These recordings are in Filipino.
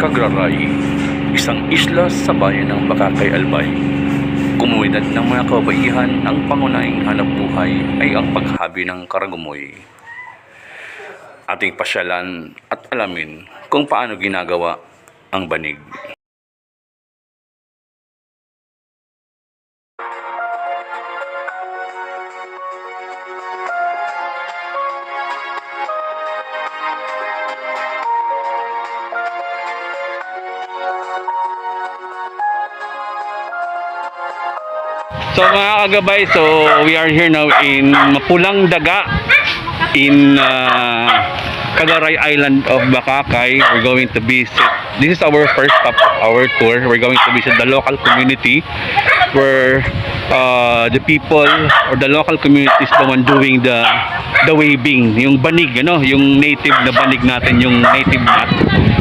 Cagraray, isang isla sa bayan ng Bcacay Albay. Komunidad ng mga kababaihan, ang pangunahing hanap buhay ay ang paghabi ng Karagumoy. Ating pasyalan at alamin kung paano ginagawa ang banig. So mga kagabay, so we are here now in Mapulang Daga in Cagraray Island of Bcacay. We're going to visit, this is our first stop of our tour. We're going to visit the local community where the people or the local community is the one doing the waving, yung banig, yung native na banig natin, yung native mat.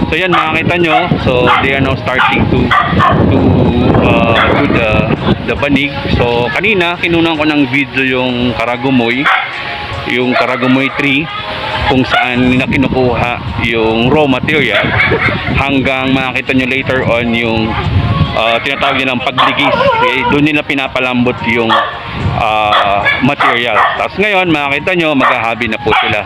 So yan, makakita nyo, so they are now starting to do the banig. So kanina kinunan ko ng video yung Karagumoy tree, kung saan na kinukuha yung raw material, hanggang makita nyo later on yung tinatawag nilang pagligis. Okay? Doon nila pinapalambot yung material. Tapos ngayon makita nyo, maghahabi na po sila.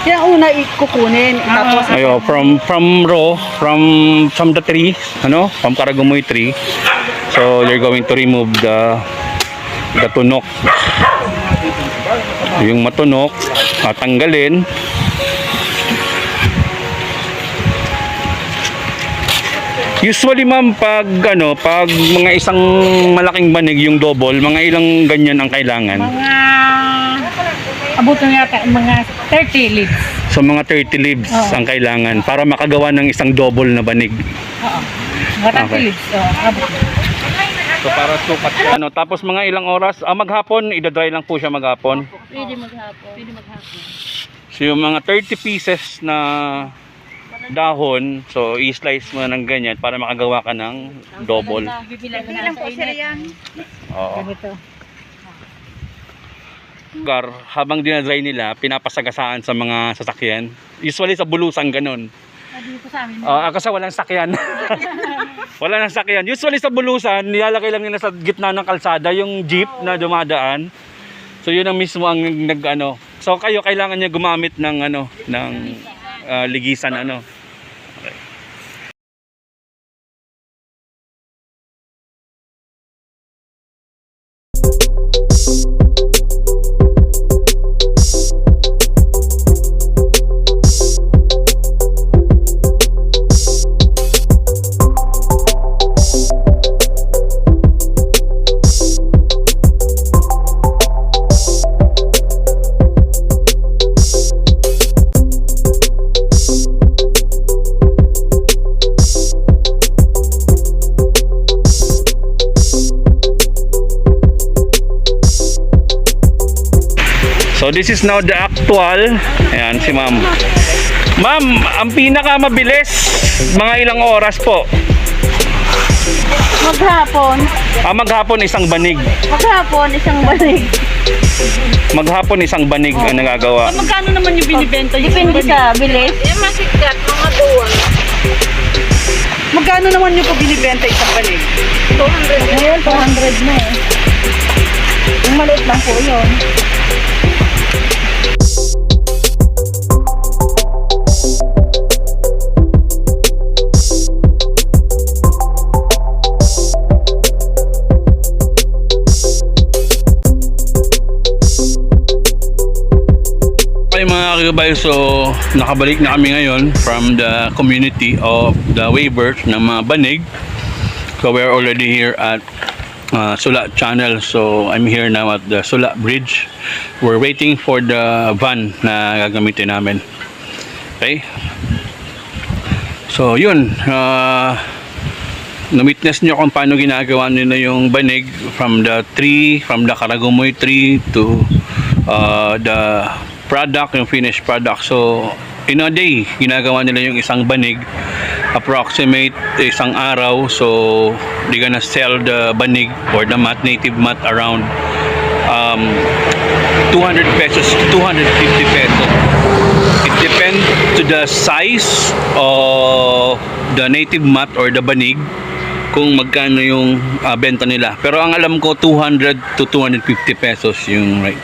Yung una ikukunin, tapos from the tree, from Karagumoy tree. So you're going to remove the tunok, yung matunok, tanggalin. Usually ma'am, pag mga isang malaking banig, yung double, mga ilang ganyan ang kailangan? Abot na yata mga 30 leaves. So mga 30 leaves ang kailangan para makagawa ng isang double na banig. Oo. Mga 30 leaves. Abot. So para sukat. Tapos mga ilang oras, maghapon, idadry lang po siya maghapon. Pwede maghapon. So yung mga 30 pieces na dahon, so i-slice mo ng ganyan para makagawa ka ng double. Bibilang po sila yan. Oo. Ganito. Lugar, habang dinadry nila, pinapasagasaan sa mga sasakyan. Usually sa bulusan ganun. Dito sa amin. Kasi walang sakyan. Wala nang sakyan. Usually sa bulusan, nilalagay lang nila sa gitna ng kalsada yung jeep na dumadaan. So yun ang mismo ang So kayo kailangan niya gumamit ng ligisan Okay. So this is now the actual. Ayan si ma'am. Ma'am, ang pinaka mabilis, mga ilang oras po? Maghapon. Maghapon isang banig. Maghapon isang banig ang nagagawa. Magkano naman yung binibenta? Depende sa bilis. Yung masikat, mga duwan. Magkano naman yung binibenta isang banig? 200. Ngayon, 200 na eh. Yung maliit lang po yun. Okay mga kagabay, so nakabalik na kami ngayon from the community of the waivers ng mga Banig. So we're already here at Sula Channel. So I'm here now at the Sula Bridge. We're waiting for the van na gagamitin namin. Okay. So yun, na-witness nyo kung paano ginagawa nila yung banig from the tree, from the Karagumoy tree to the product, yung finished product. So in a day, ginagawa nila yung isang banig, approximate isang araw. So they're gonna sell the banig or the mat, native mat, around 200 pesos to 250 pesos. It depends to the size of the native mat or the banig kung magkano yung benta nila. Pero ang alam ko 200 to 250 pesos yung right.